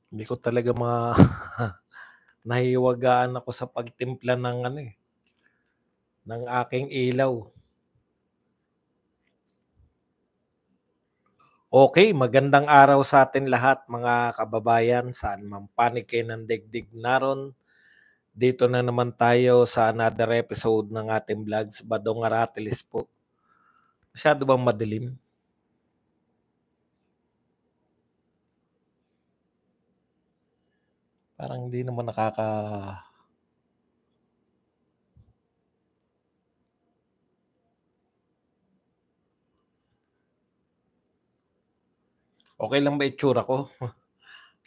Hindi ko talaga nahihiwagaan ako sa pagtimpla ng ng aking ilaw. Okay, magandang araw sa atin lahat mga kababayan, saan man panig kayo ng daigdig naron. Dito na naman tayo sa another episode ng ating vlogs, Badong Aratilis po. Masyado bang madilim? Parang hindi naman Okay lang ba itsura ko?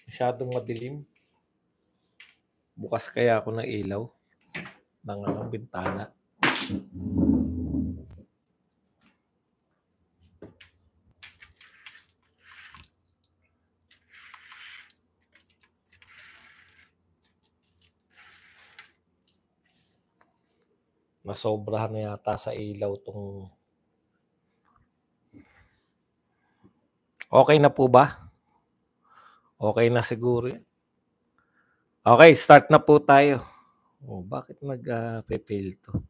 Masyadong madilim. Bukas kaya ako ng ilaw ng bintana. Nasobrahan na yata sa ilaw tong... Okay na po ba? Okay na siguro yan. Okay, start na po tayo. Bakit nag-fail to?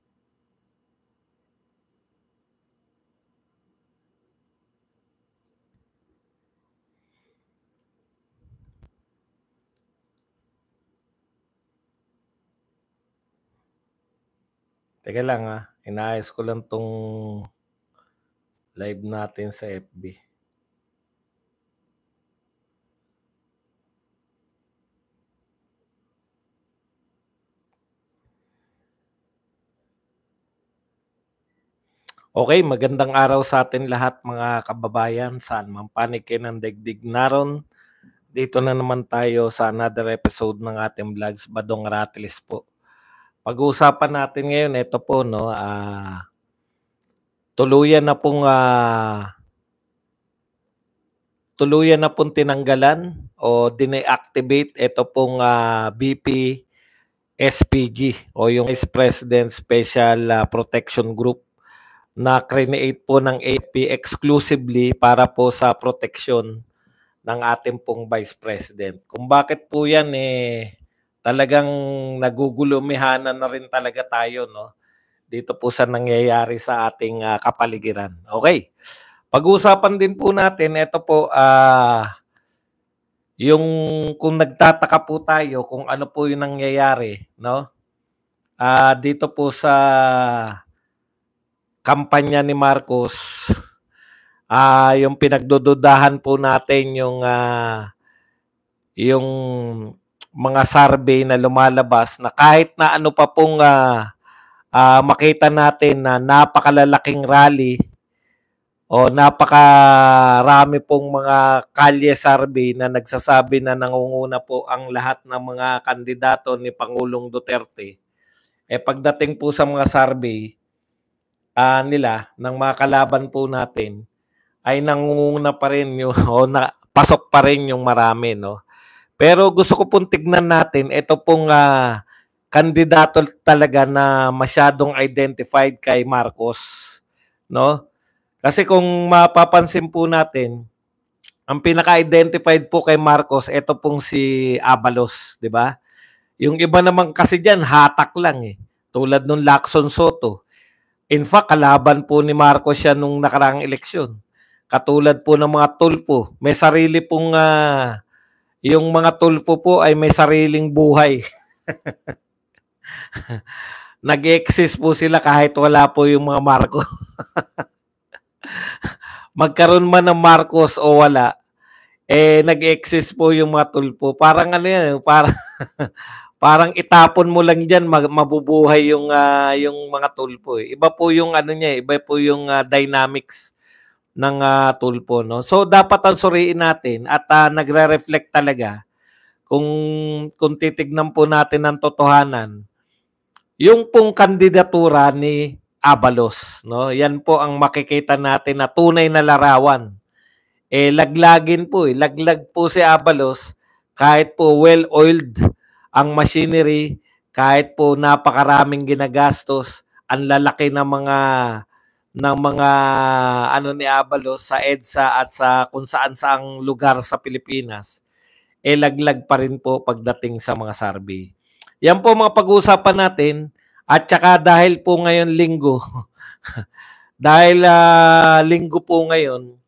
Teka lang inaayos ko lang tong live natin sa FB. Okay, magandang araw sa atin lahat mga kababayan, saan man panig kayo ng daigdig naron. Dito na naman tayo sa another episode ng ating vlogs, Badong Aratilis po. Pag-uusapan natin ngayon, ito po, no, tuluyan na pong tinanggalan o dineactivate ito pong BP SPG o yung Vice President Special Protection Group na create po ng AP exclusively para po sa proteksyon ng ating pong Vice President. Kung bakit po yan talagang nagugulumihanan na rin talaga tayo, no? Dito po sa nangyayari sa ating kapaligiran. Okay. Pag-uusapan din po natin, ito po yung kung nagtataka po tayo kung ano po yung nangyayari, no? Dito po sa kampanya ni Marcos, yung pinagdududahan po natin yung mga survey na lumalabas na kahit na ano pa pong makita natin na napakalalaking rally o napakarami pong mga kalye survey na nagsasabi na nangunguna po ang lahat ng mga kandidato ni Pangulong Duterte. Pagdating po sa mga survey nila ng mga kalaban po natin ay nangunguna pa rin yung o na, pasok pa rin yung marami, no. Pero gusto ko pong tignan natin ito pong kandidato talaga na masyadong identified kay Marcos, no? Kasi kung mapapansin po natin, ang pinaka-identified po kay Marcos, ito pong si Abalos, di ba? Yung iba naman kasi diyan hatak lang Tulad nung Lacson Soto. In fact, kalaban po ni Marcos siya nung nakaraang eleksyon. Katulad po ng mga tulpo, may sarili pong yung mga tulpo po ay may sariling buhay. Nag-exist po sila kahit wala po yung mga Marcos. Magkaroon man ng Marcos o wala, nag-exist po yung mga tulpo. Parang ano yan, parang itapon mo lang diyan mabubuhay yung mga tulpo. Iba po yung ano niya, iba po yung dynamics ng tulpo, no. So dapat ang suriin natin at nagre-reflect talaga kung titignan po natin ang totohanan. Yung pong kandidatura ni Abalos, no. Yan po ang makikita natin na tunay na larawan. Laglagin po laglag po si Abalos kahit po well-oiled ang machinery, kahit po napakaraming ginagastos, ang lalaki ng mga ano ni Abalos sa EDSA at sa kung saan saang lugar sa Pilipinas. laglag pa rin po pagdating sa mga survey. Yan po mga pag-uusapan natin. At saka dahil po ngayon linggo, dahil linggo po ngayon,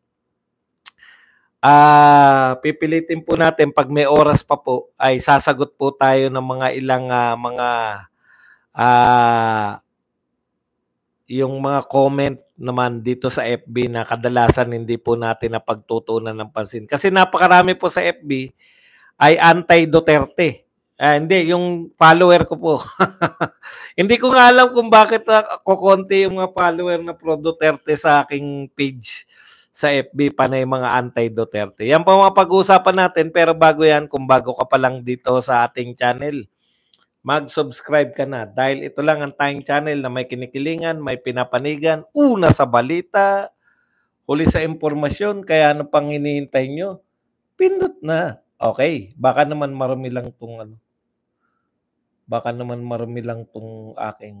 pipilitin po natin pag may oras pa po ay sasagot po tayo ng mga ilang yung mga comment naman dito sa FB na kadalasan hindi po natin napagtutunan ng pansin. Kasi napakarami po sa FB ay anti-Duterte. Hindi, yung follower ko po. Hindi ko nga alam kung bakit kukonti yung mga follower na pro-Duterte sa aking page sa FB, panay mga anti-Duterte. Yan po mga pag-uusapan natin, pero bago yan, kung bago ka pa lang dito sa ating channel, mag-subscribe ka na dahil ito lang ang tayong channel na may kinikilingan, may pinapanigan, una sa balita, huli sa impormasyon, kaya ano pang hinihintay nyo? Pindot na. Okay, baka naman marami lang tong aking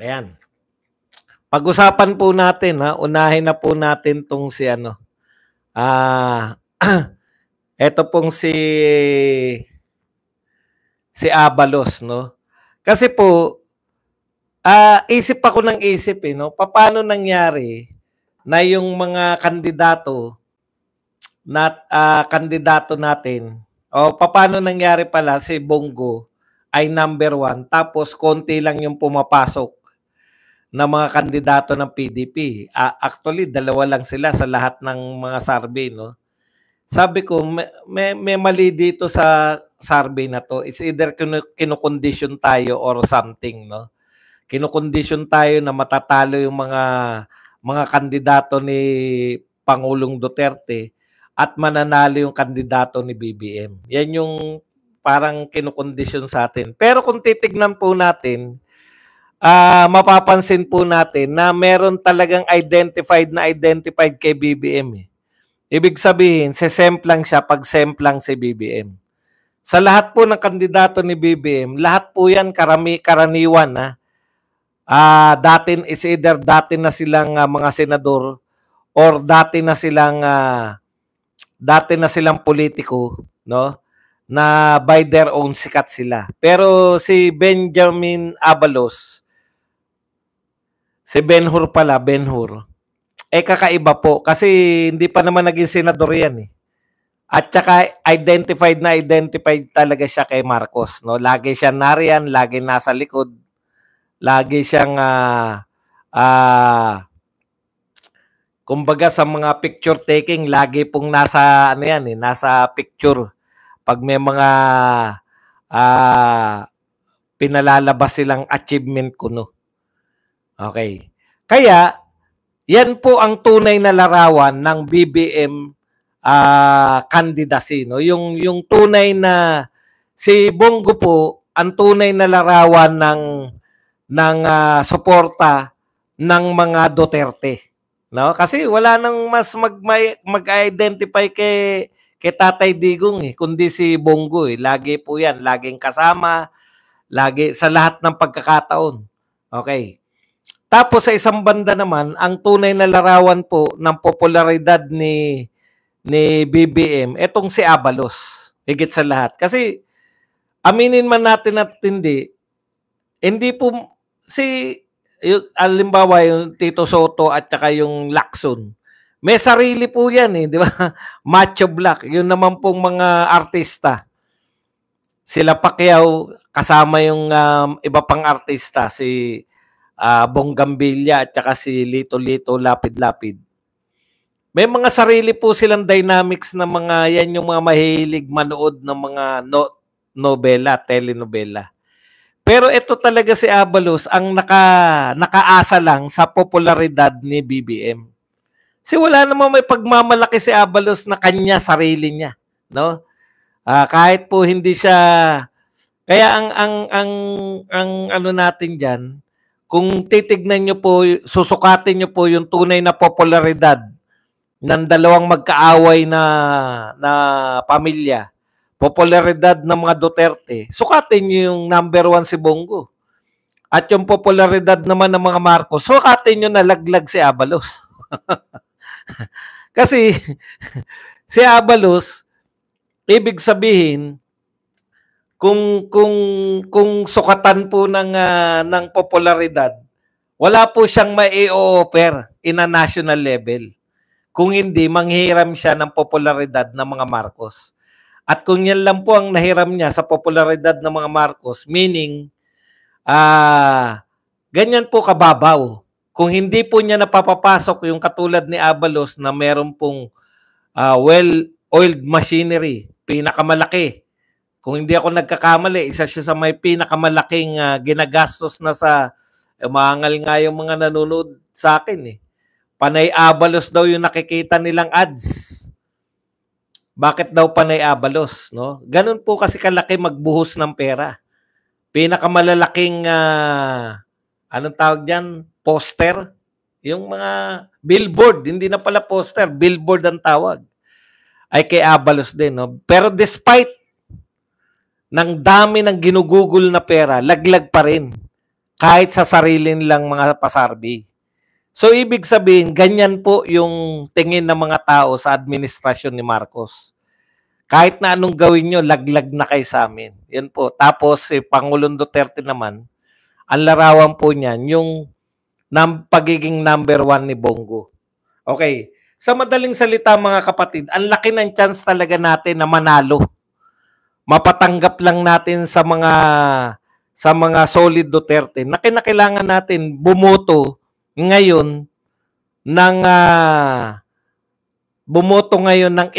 Ayan. Pag-usapan po natin, unahin na po natin tong si eto pong si Abalos, no? Kasi po, isip ako ng isip, no? Paano nangyari na yung mga kandidato natin, paano nangyari pala si Bongo ay number 1, tapos konti lang yung pumapasok na mga kandidato ng PDP. Actually, 2 lang sila sa lahat ng mga survey, no? Sabi ko, may mali dito sa survey na to. It's either kinukondisyon tayo or something, no? Kinukondisyon tayo na matatalo yung mga kandidato ni Pangulong Duterte at mananalo yung kandidato ni BBM. Yan yung parang kinukondisyon sa atin. Pero kung titignan po natin, mapapansin po natin na meron talagang identified kay BBM. Ibig sabihin, sesemplang siya pag semplang si BBM. Sa lahat po ng kandidato ni BBM, lahat po yan karaniwan. Dati na silang mga senador or dati na silang politiko, no? Na by their own sikat sila. Pero si Benjamin Abalos, si Ben-Hur, kakaiba po kasi hindi pa naman naging senador yan. At saka identified talaga siya kay Marcos, no? Lagi siya nariyan, lagi nasa likod. Lagi siyang kumbaga sa mga picture taking, lagi pong nasa nasa picture. Pag may mga pinalalabas silang achievement kuno. Okay. Kaya yan po ang tunay na larawan ng BBM candidacy, no? Yung tunay na si Bongo po, ang tunay na larawan ng suporta ng mga Duterte, no? Kasi wala nang mas mag-identify kay Tatay Digong kundi si Bongo Lagi po yan, laging kasama, lagi sa lahat ng pagkakataon. Okay. Tapos sa isang banda naman, ang tunay na larawan po ng popularidad ni BBM, etong si Abalos, higit sa lahat. Kasi aminin man natin at hindi po halimbawa yung Tito Soto at saka yung Lacson, may sarili po yan di ba? Macho Black, yun naman pong mga artista. Sila Pacquiao, kasama yung iba pang artista, si Bonggambilya at saka si Lito Lapid-Lapid. May mga sarili po silang dynamics na yan yung mga mahilig manood ng mga nobela, telenovela. Pero ito talaga si Abalos ang nakaasa lang sa popularidad ni BBM. Kasi wala namang may pagmamalaki si Abalos na kanya, sarili niya, no? Kahit po hindi siya, kaya ang natin diyan, kung titignan nyo po, susukatin nyo po yung tunay na popularidad ng dalawang magkaaway na pamilya, popularidad ng mga Duterte, sukatin nyo yung number 1 si Bongo. At yung popularidad naman ng mga Marcos, sukatin nyo na laglag si Abalos. Kasi Si Abalos, ibig sabihin, kung sukatan po ng popularidad, wala po siyang mai-o-offer in a national level. Kung hindi, manghiram siya ng popularidad ng mga Marcos. At kung yan lang po ang nahiram niya sa popularidad ng mga Marcos, meaning, ganyan po kababaw. Kung hindi po niya napapapasok yung katulad ni Abalos na meron pong well-oiled machinery, pinakamalaki. Kung hindi ako nagkakamali, isa siya sa may pinakamalaking ginagastos na sa umangal nga yung mga nanonood sa akin eh. Panay Abalos daw yung nakikita nilang ads. Bakit daw panay Abalos, no? Ganun po kasi kalaki magbuhos ng pera. Pinakamalalaking anong tawag diyan? Poster. Yung mga billboard, hindi na pala poster, billboard ang tawag. Ay kay Abalos din, no? Pero despite ng dami ng ginugugol na pera, laglag pa rin. Kahit sa sarili nilang mga pasarbi. So, ibig sabihin, ganyan po yung tingin ng mga tao sa administrasyon ni Marcos. Kahit na anong gawin nyo, laglag na kayo sa amin. Yan po. Tapos, Pangulong Duterte naman, ang larawan po niyan, yung pagiging number 1 ni Bongo. Okay. Sa madaling salita, mga kapatid, ang laki ng chance talaga natin na manalo. Mapatanggap lang natin sa mga solid Duterte na kinakailangan natin bumoto ngayon ng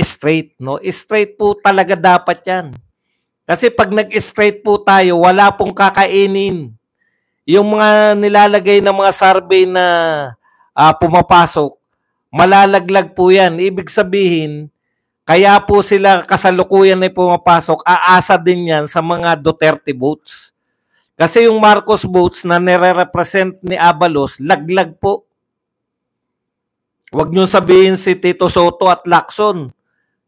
straight, no? Straight po talaga dapat 'yan. Kasi pag nag-straight po tayo, wala pong kakainin. Yung mga nilalagay ng mga survey na pumapasok, malalaglag po 'yan. Ibig sabihin, kaya po sila kasalukuyan na pumapasok, aasa din yan sa mga Duterte votes. Kasi yung Marcos votes na nire-represent ni Abalos, laglag po. Huwag nyo sabihin si Tito Soto at Lacson.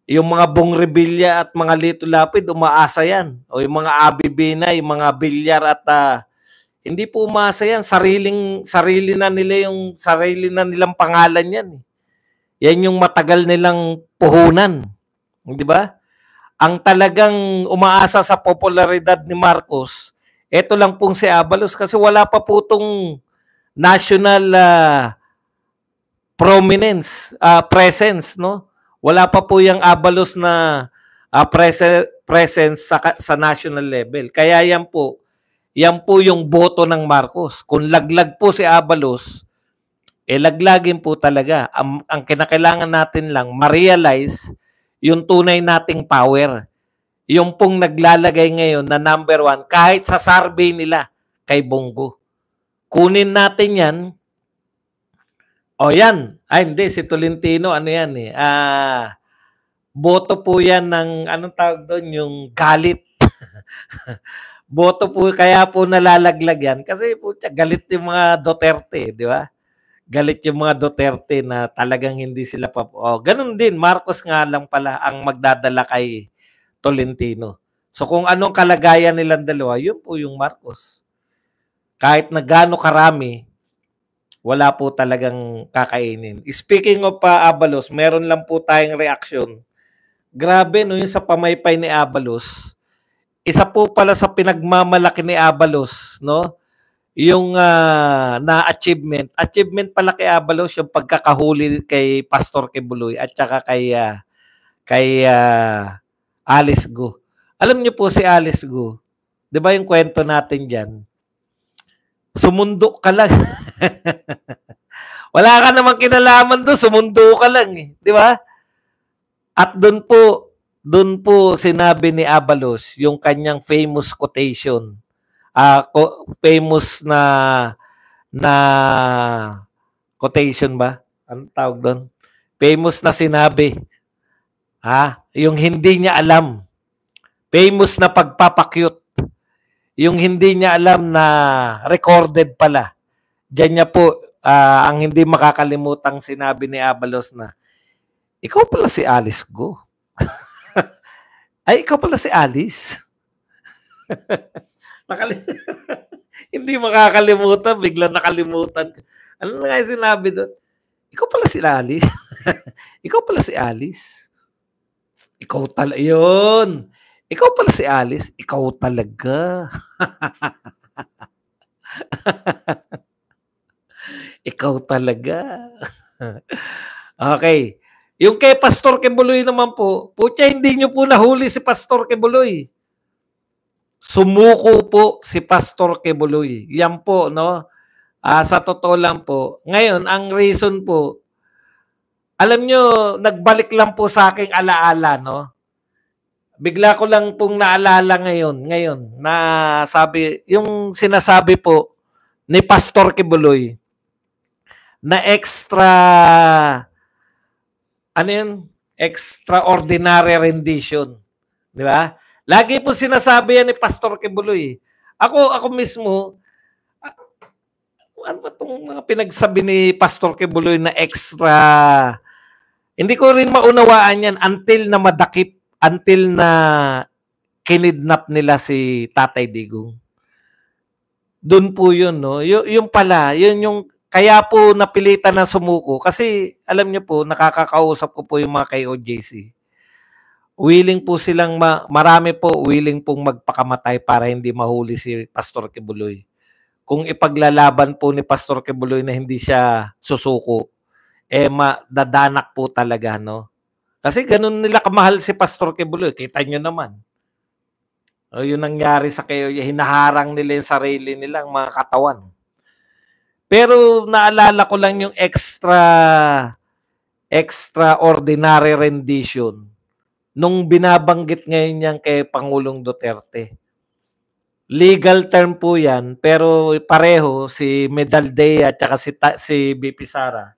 Yung mga Bong Revilla at mga Lito Lapid, umaasa yan. O yung mga Abi Binay, yung mga Bilyar at hindi po umaasa yan. Sarili na nilang pangalan yan. Yan yung matagal nilang puhunan. Di ba? Ang talagang umaasa sa popularidad ni Marcos, eto lang pong si Abalos kasi wala pa po itong national presence, no? Wala pa po yung Abalos na presence sa national level. Kaya yan po yung boto ng Marcos. Kung laglag po si Abalos, laglagin po talaga. Ang kinakailangan natin lang, ma-realize yung tunay nating power. Yung pong naglalagay ngayon na number 1, kahit sa survey nila kay Bongo. Kunin natin yan. O yan. Ay, hindi. Si Tolentino, ano yan eh. Boto po yan ng, anong tawag doon? Yung galit. Boto po, kaya po nalalaglag yan. Kasi po, galit yung mga Duterte, di ba? Galit yung mga Duterte na talagang hindi sila ganun din, Marcos nga lang pala ang magdadala kay Tolentino. So kung anong kalagayan nilang dalawa, yun po yung Marcos. Kahit na gaano karami, wala po talagang kakainin. Speaking of Abalos, meron lang po tayong reaction. Grabe, no, yung sa pamaypay ni Abalos, isa po pala sa pinagmamalaki ni Abalos, no? Yung na-achievement pala kay Abalos yung pagkakahuli kay Pastor Kibuloy at saka kay Alice Go. Alam niyo po si Alice Go, 'di ba yung kwento natin diyan? Sumundo ka lang. Wala ka namang kinalaman doon, sumundo ka lang eh, 'di ba? At doon po sinabi ni Abalos yung kanyang famous quotation. Famous na quotation ba? Anong tawag doon? Famous na sinabi. Yung hindi niya alam. Famous na pagpapakyut. Yung hindi niya alam na recorded pala. Diyan niya po ang hindi makakalimutang sinabi ni Abalos na, ikaw pala si Alice Go. Ay, ikaw pala si Alice. Hindi makakalimutan, biglang nakalimutan. Ano na nga yung sinabi doon? Ikaw pala si Alice. Ikaw pala si Alice. Ikaw talaga yun. Ikaw pala si Alice, ikaw talaga. Ikaw talaga. Okay. Yung kay Pastor Kibuloy naman po, putya hindi nyo po nahuli si Pastor Kibuloy. Sumuko po si Pastor Kibuloy. Yan po, no? Sa totoo lang po. Ngayon, ang reason po, alam nyo, nagbalik lang po sa aking alaala, no? Bigla ko lang pong naalala ngayon, na sabi, yung sinasabi po ni Pastor Kibuloy, na ano yun? Extraordinary rendition. Di ba? Lagi po sinasabi yan ni Pastor Kibuloy. Ako mismo, ano ba itong mga pinagsabi ni Pastor Kibuloy na extra, hindi ko rin maunawaan yan until na madakip, until na kinidnap nila si Tatay Digong. Doon po yun, no? Yung pala, yun yung, kaya po napilitan na sumuko. Kasi, alam niyo po, nakakakausap ko po yung mga kay OJC. Willing po silang, marami po, willing pong magpakamatay para hindi mahuli si Pastor Kibuloy. Kung ipaglalaban po ni Pastor Kibuloy na hindi siya susuko, dadanak po talaga, no? Kasi ganun nila kamahal si Pastor Kibuloy. Kita nyo naman. Yun nangyari sa kayo, hinaharang nila yung sarili nilang mga katawan. Pero naalala ko lang yung extraordinary rendition nung binabanggit ngayon yan kay Pangulong Duterte. Legal term po yan, pero pareho si Medaldea at saka si BP Sara.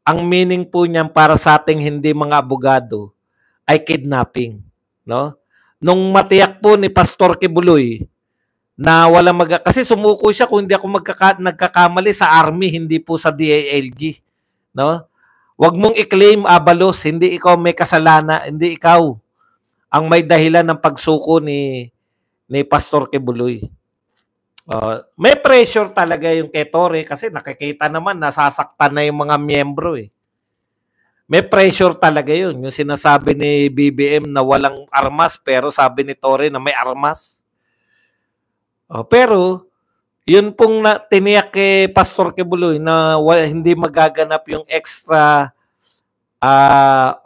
Ang meaning po niyan para sa ating hindi mga abogado ay kidnapping, no? Nung matiyak po ni Pastor Kibuloy na wala kasi sumuko siya kung hindi ako nagkakamali sa army, hindi po sa DILG, no? Huwag mong i-claim Abalos, hindi ikaw may kasalanan, hindi ikaw ang may dahilan ng pagsuko ni Pastor Kibuloy. May pressure talaga yung kay Torre kasi nakikita naman nasasaktan na yung mga miyembro eh. May pressure talaga yun. Yung sinasabi ni BBM na walang armas pero sabi ni Torre na may armas. Pero yun pong tiniyak kay Pastor Kibuloy na hindi magaganap yung extra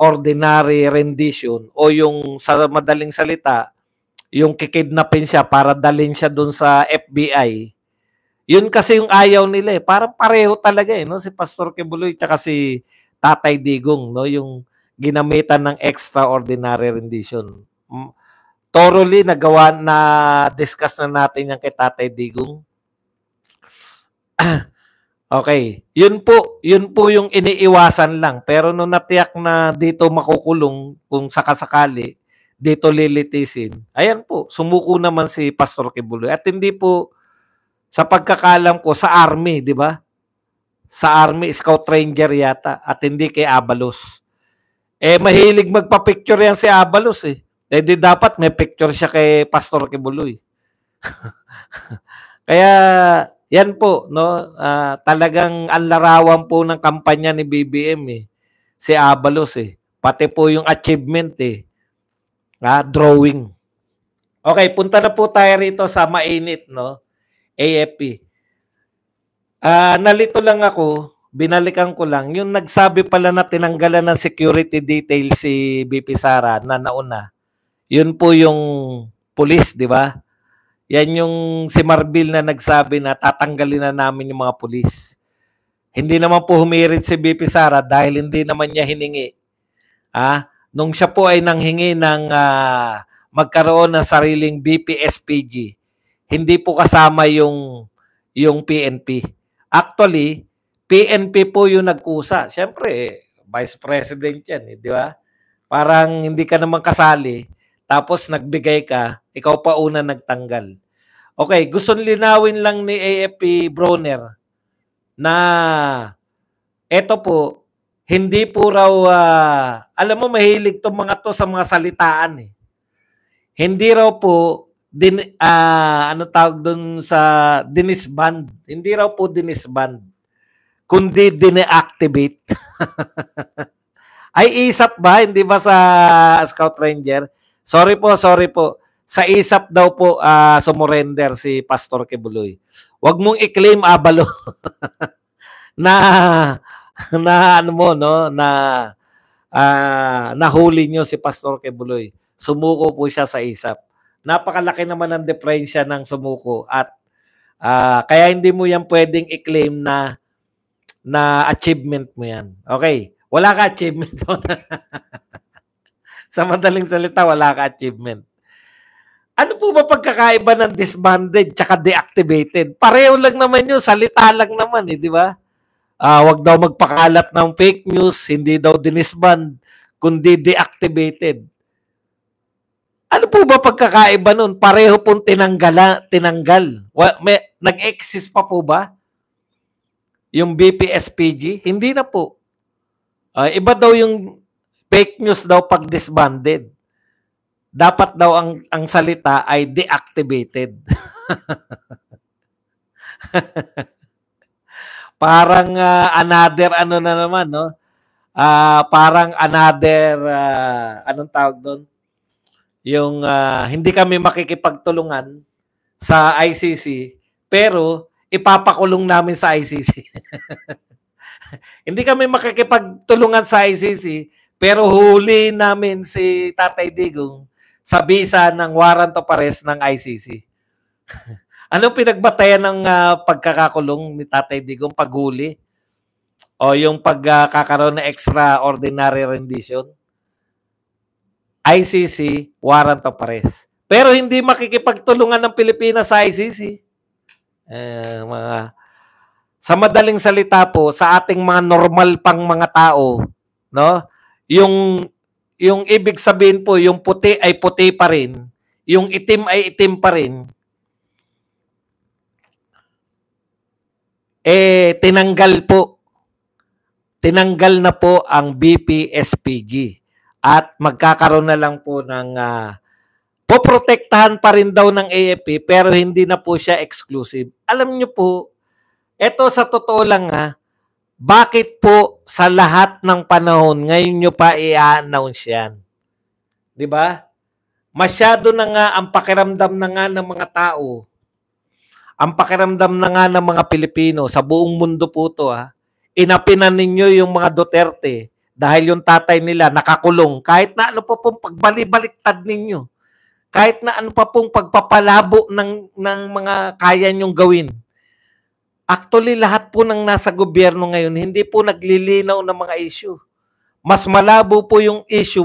ordinary rendition o yung sa madaling salita, yung kikidnapin siya para dalhin siya dun sa FBI. Yun kasi yung ayaw nila eh. Parang pareho talaga eh, no? Si Pastor Kibuloy tsaka si Tatay Digong, no? Yung ginamitan ng extraordinary rendition. Thoroughly na-discuss na natin yan kay Tatay Digong. Okay. Yun po yung iniiwasan lang. Pero nung natiyak na dito makukulong, kung sakasakali, dito lilitisin. Ayan po, sumuko naman si Pastor Kibuloy. At hindi po, sa pagkakalam ko, sa army, di ba? Sa army, scout ranger yata. At hindi kay Abalos. Mahilig magpa-picture yan si Abalos eh. Di dapat may picture siya kay Pastor Kibuloy. Kaya, yan po, no? Talagang ang larawan po ng kampanya ni BBM eh. Si Abalos eh. Pati po yung achievement eh. Drawing. Okay, punta na po tayo rito sa mainit, no? AFP. Nalito lang ako, binalikan ko lang, yung nagsabi pala na tinanggalan ng security details si BP Sara na nauna. Yun po yung police, di ba? Yan yung si Marbil na nagsabi na tatanggalin na namin yung mga police. Hindi naman po humirit si BP Sara dahil hindi naman niya hiningi. Nung siya po ay nanghingi ng magkaroon ng sariling BP-SPG, hindi po kasama yung PNP. Actually, PNP po yung nagkusa. Siyempre, Vice President yan, di ba? Parang hindi ka naman kasali, tapos nagbigay ka, ikaw pa una nagtanggal. Okay, gusto linawin lang ni AFP Broner na eto po, hindi po raw, alam mo mahilig tong mga to sa mga salitaan eh. Hindi raw po, ano tawag dun sa dinisband. Hindi raw po dinisband, kundi dine-activate. Ay, ISAP ba? Hindi ba sa Scout Ranger? Sorry po, sorry po. Sa ISAP daw po sumurrender si Pastor Kibuloy. Huwag mong i-claim, Abalo, na na ano mo, no, na nahuli nyo si Pastor Kibuloy. Sumuko po siya sa ISAP. Napakalaki naman ang diferensya ng sumuko at kaya hindi mo yan pwedeng i-claim na achievement mo yan. Okay. Wala ka achievement. Sa madaling salita, wala ka achievement. Ano po ba pagkakaiba ng disbanded tsaka deactivated? Pareho lang naman yun. Salita lang naman, di ba? Wag daw magpakalat ng fake news, hindi daw dinisband, kundi deactivated. Ano po ba pagkakaiba nun? Pareho pong tinanggal. Nag-exist pa po ba yung BPSPG? Hindi na po. Iba daw yung fake news daw pag disbanded. Dapat daw ang salita ay deactivated. Parang another ano na naman, no? Parang another anong tawag doon? Yung hindi kami makikipagtulungan sa ICC pero ipapakulong namin sa ICC. Hindi kami makikipagtulungan sa ICC pero huli namin si Tatay Digong sa bisa ng warrant of arrest ng ICC. Anong pinagbatayan ng pagkakakulong ni Tatay Digong? Paghuli? O yung pagkakaroon ng extraordinary rendition? ICC, warrant of arrest. Pero hindi makikipagtulungan ng Pilipinas sa ICC. Sa madaling salita po, sa ating mga normal pang mga tao, no? Yung ibig sabihin po, yung puti ay puti pa rin, yung itim ay itim pa rin, tinanggal na po ang BPSPG at magkakaroon na lang po ng poprotektahan pa rin daw ng AFP pero hindi na po siya exclusive. Alam niyo po, eto sa totoo lang bakit po sa lahat ng panahon ngayon nyo pa i-announce yan? 'Di ba? Masyado na nga ang pakiramdam na nga ng mga tao. Ang pakiramdam na nga ng mga Pilipino sa buong mundo po to inapinan ninyo yung mga Duterte dahil yung tatay nila nakakulong kahit na ano pa pong pagbali-baliktad ninyo. Kahit na ano pa pong pagpapalabo ng mga kaya nyong gawin. Actually, lahat po ng nasa gobyerno ngayon, hindi po naglilinaw ng mga issue. Mas malabo po yung issue,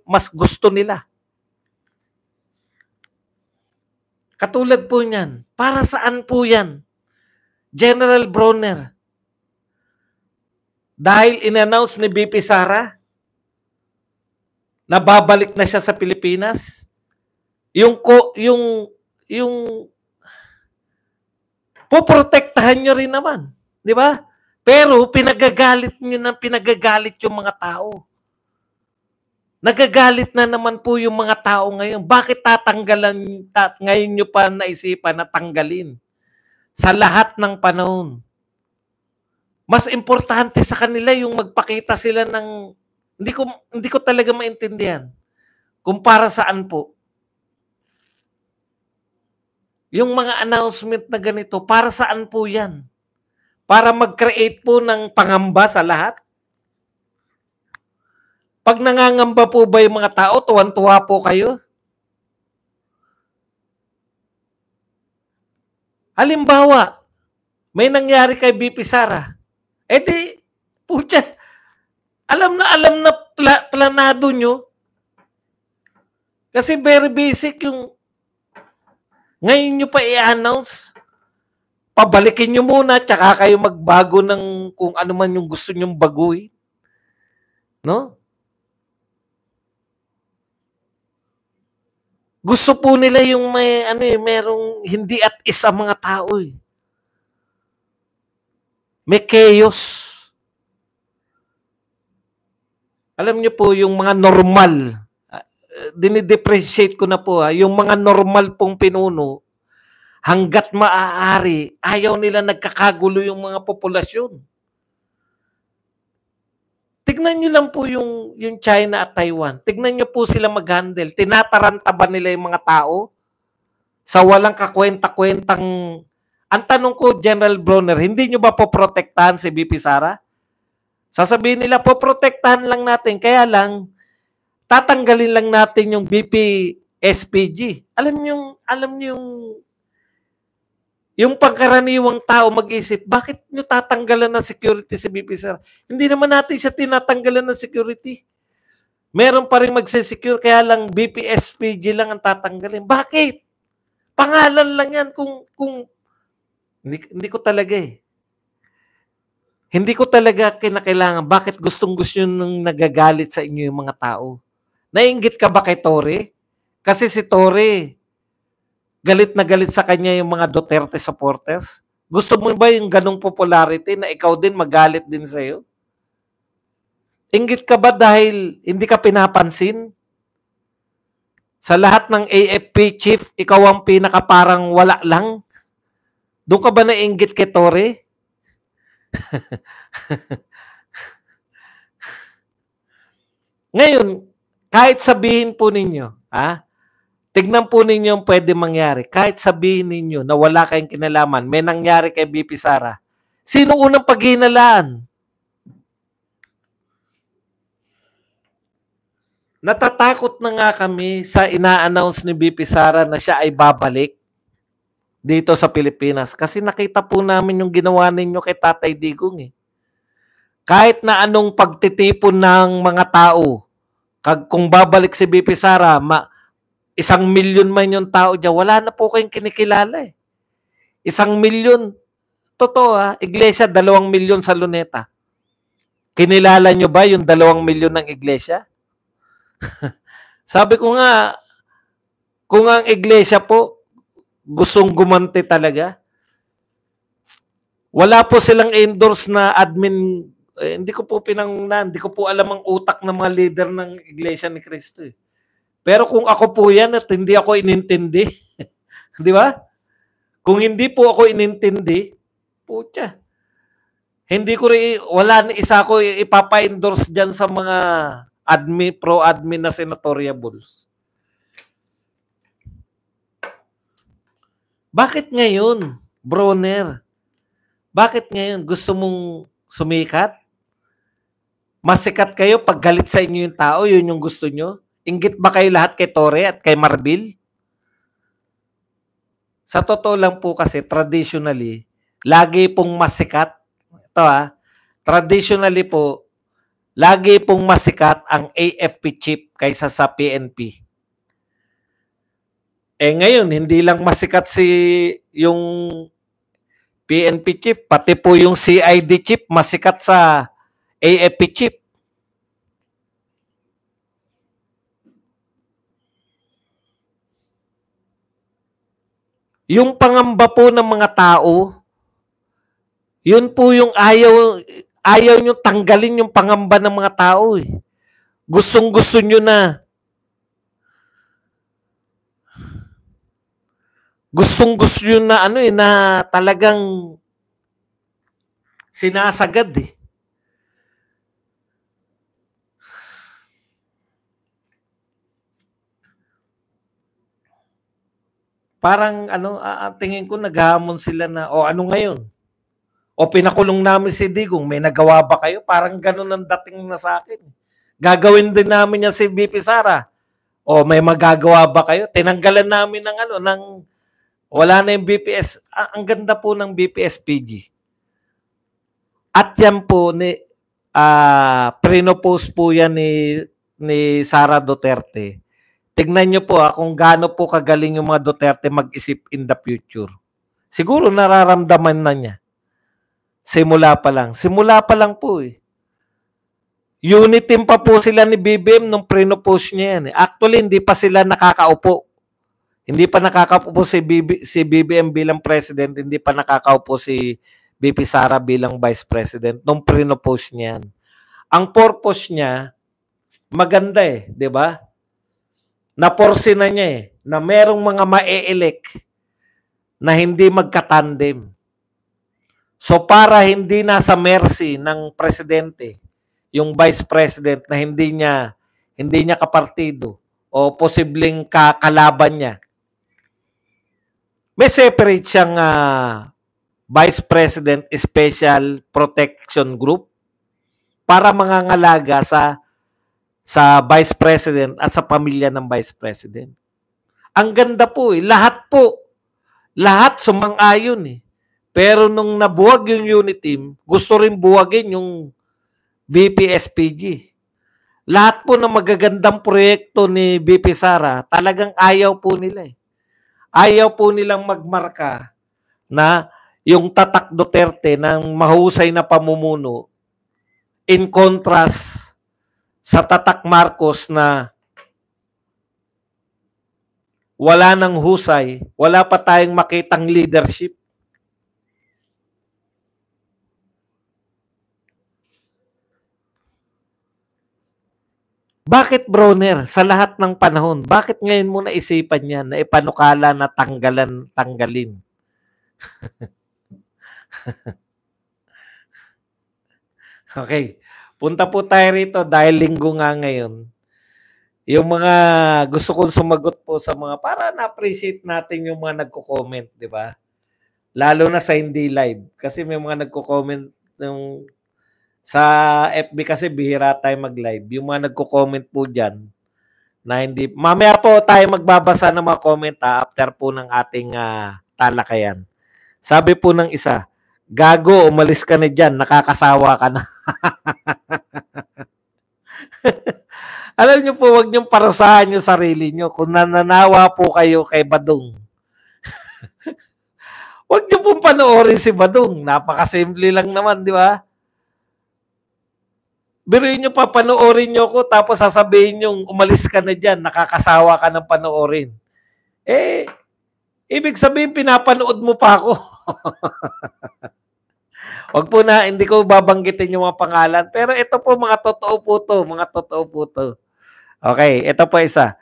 mas gusto nila. Katulad po niyan, para saan po yan? General Bronner. Dahil in-announce ni BP Sara na babalik na siya sa Pilipinas, yung poprotektahan nyo rin naman. Di ba? Pero pinagagalit yung mga tao. Nagagalit na naman po yung mga tao ngayon. Bakit ngayon nyo pa naisipan na tanggalin? Sa lahat ng panahon. Mas importante sa kanila yung magpakita sila ng... Hindi ko talaga maintindihan. Kung para saan po. Yung mga announcement na ganito, para saan po yan? Para mag-create po ng pangamba sa lahat? Pag nangangamba po ba yung mga tao, tuwan-tuwa po kayo? Halimbawa, may nangyari kay BP Sara. Di, pucha, alam na planado nyo. Kasi very basic yung ngayon nyo pa i-announce. Pabalikin nyo muna, tsaka kayo magbago ng kung ano man yung gusto nyong baguhin. No? Gusto po nila yung merong hindi at isa mga tao eh. May chaos. Alam niyo po, yung mga normal, dinidepreciate ko na po yung mga normal pong pinuno, hanggat maaari, ayaw nila nagkakagulo yung mga populasyon. Tignan nyo lang po yung China at Taiwan. Tignan nyo po sila mag-handle. Tinataranta ba nila yung mga tao sa walang kakwenta-kwentang... Ang tanong ko, General Bronner, hindi nyo ba poprotektahan si BP Sara? Sasabihin nila, poprotektahan lang natin. Kaya lang, tatanggalin lang natin yung BP SPG. Alam nyo yung pangkaraniwang tao mag-isip, bakit nyo tatanggalan ng security si BP Sara? Hindi naman natin siya tinatanggalan ng security. Meron pa rin magse-secure, kaya lang BP SPG lang ang tatanggalin. Bakit? Pangalan lang yan kung hindi ko talaga eh. Hindi ko talaga kinakailangan. Bakit gustong-gusto nung nagagalit sa inyo yung mga tao? Nainggit ka ba kay Tore? Kasi si Tore, galit na galit sa kanya yung mga Duterte supporters. Gusto mo ba yung ganong popularity na ikaw din magalit din sa'yo? Inggit ka ba dahil hindi ka pinapansin? Sa lahat ng AFP chief, ikaw ang pinaka parang wala lang? Doon ka ba nainggit kay Tore? Ngayon, kahit sabihin po ninyo, tignan po ninyo yung pwede mangyari. Kahit sabihin ninyo na wala kayong kinalaman, may nangyari kay BP Sara, sino unang paghinalaan? Natatakot na nga kami sa ina-announce ni BP Sara na siya ay babalik dito sa Pilipinas. Kasi nakita po namin yung ginawa ninyo kay Tatay Digong eh. Kahit na anong pagtitipon ng mga tao, kung babalik si BP Sara, 1,000,000 man yung tao dyan, wala na po kayong kinikilala eh. 1,000,000, totoo iglesia, 2,000,000 sa Luneta. Kinilala nyo ba yung 2,000,000 ng iglesia? Sabi ko nga, kung ang iglesia po gustong gumanti talaga, wala po silang endorse na admin. Hindi ko po hindi ko po alam ang utak ng mga leader ng Iglesia ni Cristo eh. Pero kung ako po yan at hindi ako inintindi, di ba? Kung hindi po ako inintindi, putya. Hindi ko rin, wala na isa ko ipapa-endorse dyan sa mga pro-admin na senatoriables. Bakit ngayon, Bronner? Bakit ngayon? Gusto mong sumikat? Mas sikat kayo pag galit sa inyo yung tao, yun yung gusto nyo? Inggit ba kayo lahat kay Tore at kay Marbil? Sa totoo lang po kasi, traditionally, lagi pong mas sikat. Ito traditionally po, lagi pong mas sikat ang AFP chip kaysa sa PNP. Ngayon, hindi lang masikat yung PNP chief, pati po yung CID chief, masikat sa AFP chief. Yung pangamba po ng mga tao, yun po yung ayaw nyo tanggalin yung pangamba ng mga tao eh. Gustong-gusto nyo na. Gustong-gusto nyo na na talagang sinasagad eh. Parang tingin ko naghahamon sila na, ano ngayon? O pinakulong namin si Digong, may nagawa ba kayo? Parang ganun ang dating na sa akin. Gagawin din namin yan si BP Sara. O may magagawa ba kayo? Tinanggalan namin ng wala na yung BPS. Ang ganda po ng BPS-PG. At yan po, pre-propose po yan ni Sara Duterte. Tignan nyo po kung gaano po kagaling yung mga Duterte mag-isip in the future. Siguro nararamdaman na niya. Simula pa lang po eh. Unit team pa po sila ni BBM nung pre-propose niya yan. Actually, hindi pa sila nakakaupo. Hindi pa nakakaupo si BBM bilang president. Hindi pa nakakaupo si BP Sara bilang vice president nung pre-propose niya yan. Ang purpose niya, maganda eh, di ba? Naporsi na niya eh, na merong mga ma-elect na hindi magkatandem. So para hindi nasa mercy ng presidente yung Vice President na hindi niya kapartido o posibleng kakalaban niya. May separate siyang Vice President Special Protection Group para mangangalaga sa Vice President at sa pamilya ng Vice President. Ang ganda po lahat sumang-ayon eh. Pero nung nabuwag yung unit team, gusto rin buwagin yung VP SPG. Lahat po ng magagandang proyekto ni VP Sara, talagang ayaw po nila eh. Ayaw po nilang magmarka na yung tatak Duterte ng mahusay na pamumuno in contrast sa tatak Marcos na wala nang husay, wala pa tayong makitang leadership. Bakit, Broner, sa lahat ng panahon, bakit ngayon mo naisipan yan na ipanukala na tanggalin? Okay, punta po tayo rito dahil linggo nga ngayon. Yung mga gusto kong sumagot po sa mga para na-appreciate natin yung mga nagko-comment, di ba? Lalo na sa hindi live. Kasi may mga nagko-comment yung sa FB kasi bihira tayo mag-live. Yung mga nagko-comment po dyan na hindi... Mamaya po tayo magbabasa ng mga comment after po ng ating talakayan. Sabi po ng isa, gago, umalis ka na dyan, nakakasawa ka na. Alam niyo po, wag niyong parusahan yung sarili niyo kung nananawa po kayo kay Badong. Wag niyo pong panoorin si Badong. Napakasimple lang naman, di ba? Biruin niyo pa, panoorin niyo ko tapos sasabihin niyo, umalis ka na dyan, nakakasawa ka ng panoorin. Ibig sabihin, pinapanood mo pa ako. Wag po na, hindi ko babanggitin yung mga pangalan. Pero ito po, mga totoo po to. Okay, ito po isa.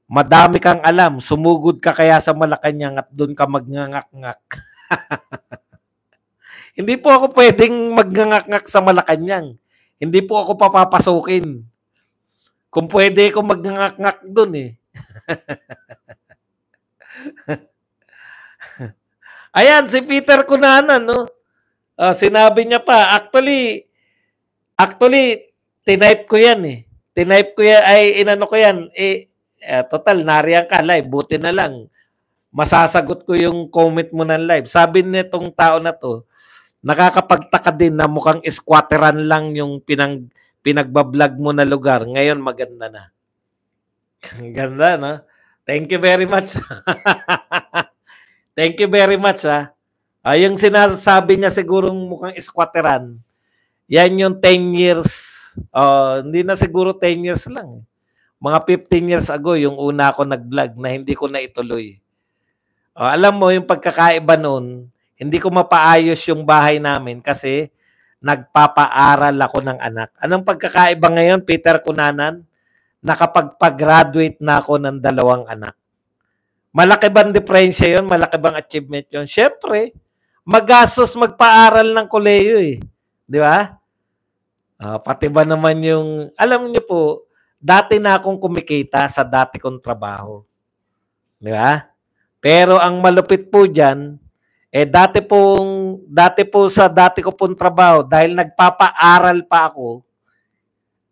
Madami kang alam, sumugod ka kaya sa Malacanang at doon ka magngangak-ngak. Hindi po ako pwedeng magngangak-ngak sa Malacanang. Hindi po ako papapasukin. Kung pwede ako magngangak-ngak doon eh. Ayan, si Peter Cunanan, no? Sinabi niya pa, actually, tinype ko yan eh. Inano ko yan. Total, nariyan ka live. Buti na lang. Masasagot ko yung comment mo ng live. Sabi nitong tao na to, nakakapagtaka din na mukhang squatteran lang yung pinagbablog mo na lugar. Ngayon, maganda na. Ganda, no? Thank you very much. Thank you very much, ha. Yung sinasabi niya sigurong mukhang squatteran, yan yung 10 years, hindi na siguro 10 years lang. Mga 15 years ago, yung una ako nag-vlog na hindi ko na ituloy. Alam mo, yung pagkakaiba noon, hindi ko mapaayos yung bahay namin kasi nagpapaaral ako ng anak. Anong pagkakaiba ngayon, Peter Cunanan? Nakapagpag-graduate na ako ng 2 anak. Malaki bang diferensya yun? Malaki bang achievement yun? Siyempre, magastos magpaaral ng koleyo eh. Di ba? Pati ba naman yung, alam niyo po, dati na akong kumikita sa dati kong trabaho. Di ba? Pero ang malupit po dyan, dati po sa dati ko pong trabaho, dahil nagpapaaral pa ako,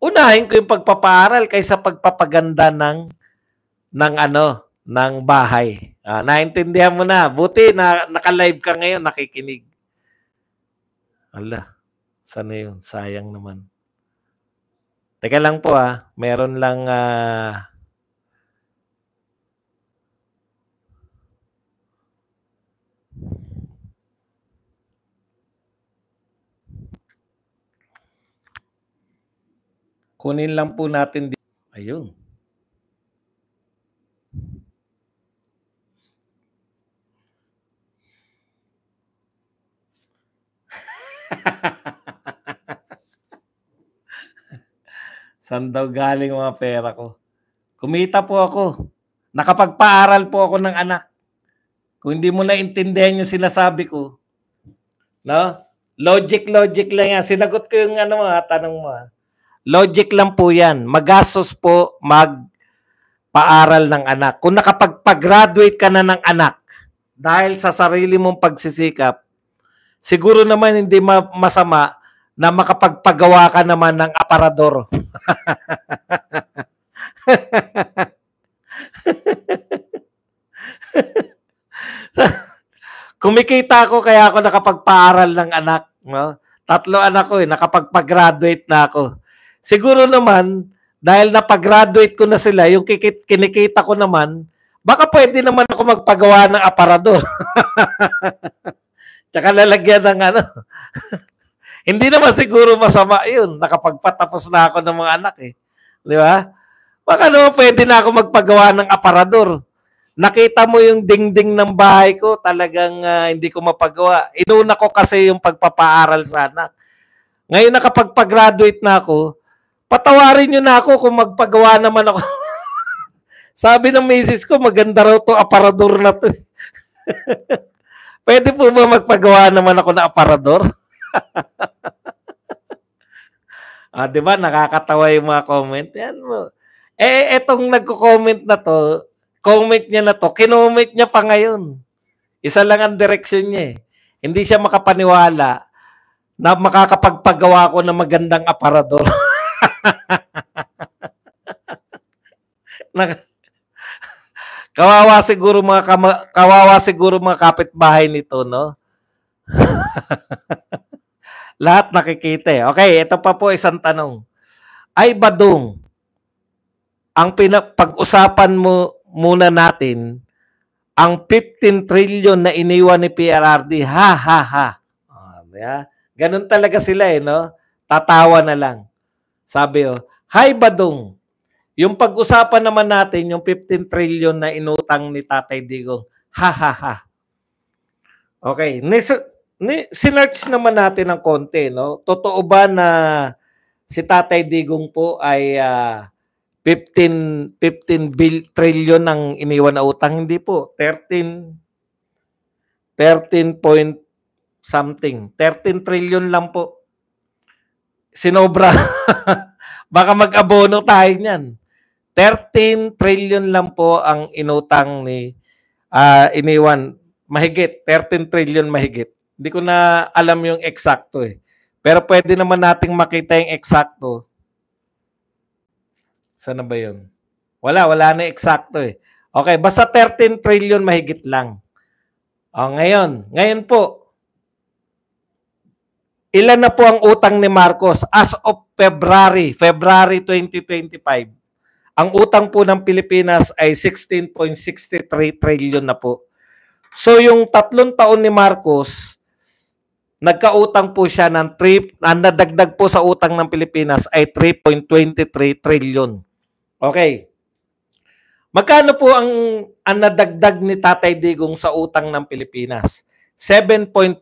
unahin ko yung pagpapaaral kaysa pagpapaganda ng bahay. Naintindihan mo na. Buti na naka-live ka ngayon, nakikinig. Ala, sana yun? Sayang naman. Teka lang po meron lang kunin lang po natin. Ayun. Saan daw galing mga pera ko? Kumita po ako. Nakapagpaaral po ako ng anak. Kung hindi mo naintindihan yung sinasabi ko, no? Logic lang yan. Sinagot ko yung tanong mo. Logic lang po yan. Magastos po magpaaral ng anak. Kung nakapagpag-graduate ka na ng anak dahil sa sarili mong pagsisikap, siguro naman hindi masama na makapagpagawa ka naman ng aparador. Kumikita ako kaya ako nakapagpaaral ng anak. No? 3 anak ko nakapagpag-graduate na ako. Siguro naman, dahil napag-graduate ko na sila, yung kinikita ko naman, baka pwede naman ako magpagawa ng aparador. Tsaka lalagyan ng ano. Hindi naman siguro masama yun. Nakapagpatapos na ako ng mga anak eh. Di ba? Baka naman pwede na ako magpagawa ng aparador. Nakita mo yung dingding ng bahay ko, talagang hindi ko mapagawa. Inuna ko kasi yung pagpapaaral sa anak. Ngayon nakapagpag-graduate na ako, patawarin nyo na ako kung magpagawa naman ako. Sabi ng misis ko, maganda raw to aparador na to. Pwede po ba magpagawa naman ako na aparador? Di ba? Nakakatawa yung mga comment. Yan mo. Etong nagko-comment na to, comment niya na to, kinoment niya pa ngayon. Isa lang ang direksyon niya eh. Hindi siya makapaniwala na makakapagpagawa ko ng magandang aparador. Kawawa siguro mga kapitbahay nito, no? Lahat nakikita eh. Okay, ito pa po isang tanong. Ay Badong, ang pag-usapan mo muna natin, ang 15 trillion na iniwan ni PRRD, ha ha ha. Ganun talaga sila eh, no? Tatawa na lang. Sabi Hi Badong, yung pag-usapan naman natin, yung 15 trillion na inutang ni Tatay Digong, ha ha ha. Okay, sinerch naman natin ng konti, no? Totoo ba na si Tatay Digong po ay 15 trillion ang iniwan na utang? Hindi po. 13 point something. 13 trillion lang po. Sinobra. Baka mag-abono tayo niyan. 13 trillion lang po ang inutang ni iniwan. Mahigit. 13 trillion mahigit. Hindi ko na alam yung eksakto eh. Pero pwede naman nating makita yung eksakto. Saan na ba yun? Wala na eksakto eh. Okay, basta 13 trillion mahigit lang. Ngayon po, ilan na po ang utang ni Marcos as of February 2025? Ang utang po ng Pilipinas ay 16.63 trillion na po. So yung 3 taon ni Marcos, nagkautang po siya ng nadagdag po sa utang ng Pilipinas ay 3.23 trillion. Okay. Magkano po ang nadagdag ni Tatay Digong sa utang ng Pilipinas? 7.5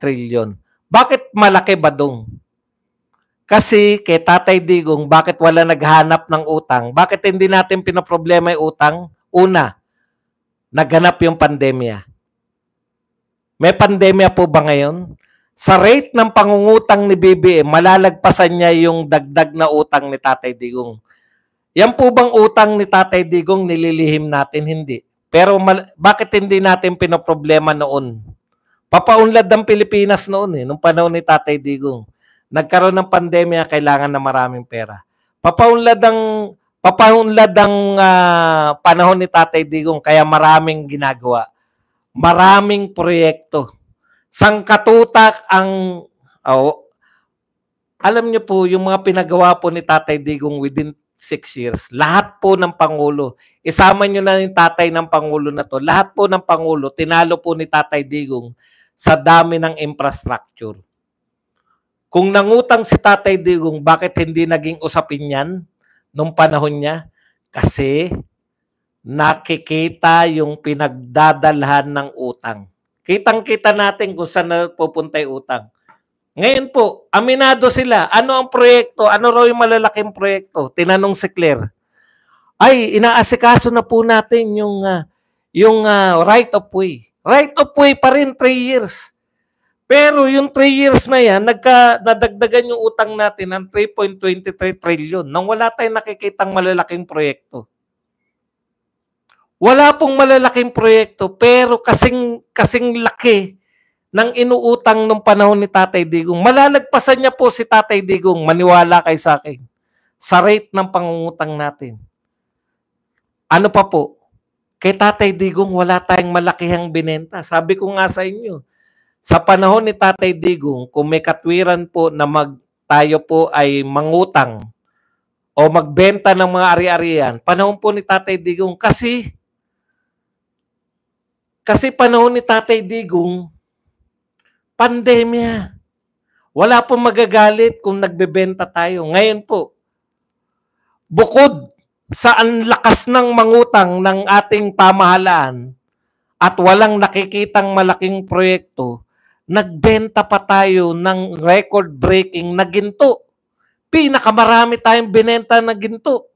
trillion. Bakit malaki Badong? Kasi kay Tatay Digong, bakit wala naghanap ng utang? Bakit hindi natin pinaproblema yung utang? Una, naghanap yung pandemya. May pandemya po ba ngayon? Sa rate ng pangungutang ni BBM, malalagpasan niya yung dagdag na utang ni Tatay Digong. Yan po bang utang ni Tatay Digong nililihim natin? Hindi. Pero bakit hindi natin pinoproblema noon? Papaunlad ang Pilipinas noon nung panahon ni Tatay Digong. Nagkaroon ng pandemya, kailangan na maraming pera. Papaunlad ang panahon ni Tatay Digong, kaya maraming ginagawa. Maraming proyekto. Sangkatutak ang alam niyo po, yung mga pinagawa po ni Tatay Digong within 6 years, lahat po ng Pangulo, isama nyo na yung tatay ng Pangulo na to, lahat po ng Pangulo, tinalo po ni Tatay Digong sa dami ng infrastructure. Kung nangutang si Tatay Digong, bakit hindi naging usapin yan nung panahon niya? Kasi nakikita yung pinagdadalhan ng utang. Kitang-kita natin kung saan pupunta yung utang. Ngayon po, aminado sila. Ano ang proyekto? Ano raw yung malalaking proyekto? Tinanong si Claire. Ay, inaasikaso na po natin yung right of way. Right of way pa rin 3 years. Pero yung 3 years na yan, nadagdagan yung utang natin ng 3.23 trillion nang wala tayong nakikitang malalaking proyekto. Wala pong malalaking proyekto pero kasing laki ng inuutang nung panahon ni Tatay Digong. Malalagpasan niya po si Tatay Digong, maniwala kay sa akin, sa rate ng pangungutang natin. Ano pa po? Kay Tatay Digong, wala tayong malakihang binenta. Sabi ko nga sa inyo, sa panahon ni Tatay Digong, kung may katwiran po na tayo po ay mangutang o magbenta ng mga ari-arian, panahon po ni Tatay Digong kasi panahon ni Tatay Digong, pandemya. Wala pong magagalit kung nagbebenta tayo. Ngayon po, bukod sa ang lakas ng mangutang ng ating pamahalaan at walang nakikitang malaking proyekto, nagbenta pa tayo ng record-breaking na ginto. Pinakamarami tayong binenta na ginto.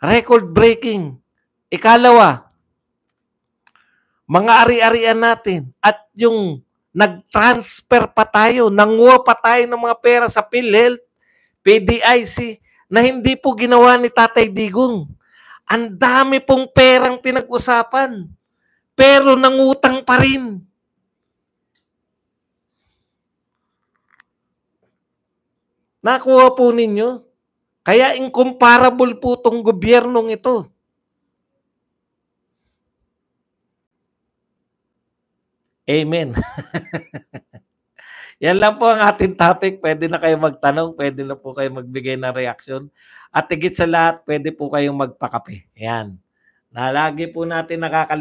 Record-breaking. Ikalawa, mga ari-arian natin at yung nag-transfer pa tayo, nanguha pa tayo ng mga pera sa PhilHealth, PDIC, na hindi po ginawa ni Tatay Digong. Ang dami pong perang pinag-usapan, pero nangutang pa rin. Nakuha po ninyo? Kaya incomparable po itong gobyernong ito. Amen. Yan lang po ang ating topic. Pwede na kayo magtanong, pwede na po kayo magbigay ng reaksyon. At higit sa lahat, pwede po kayong magpakape. Yan. Na lagi po natin nakakalimutan.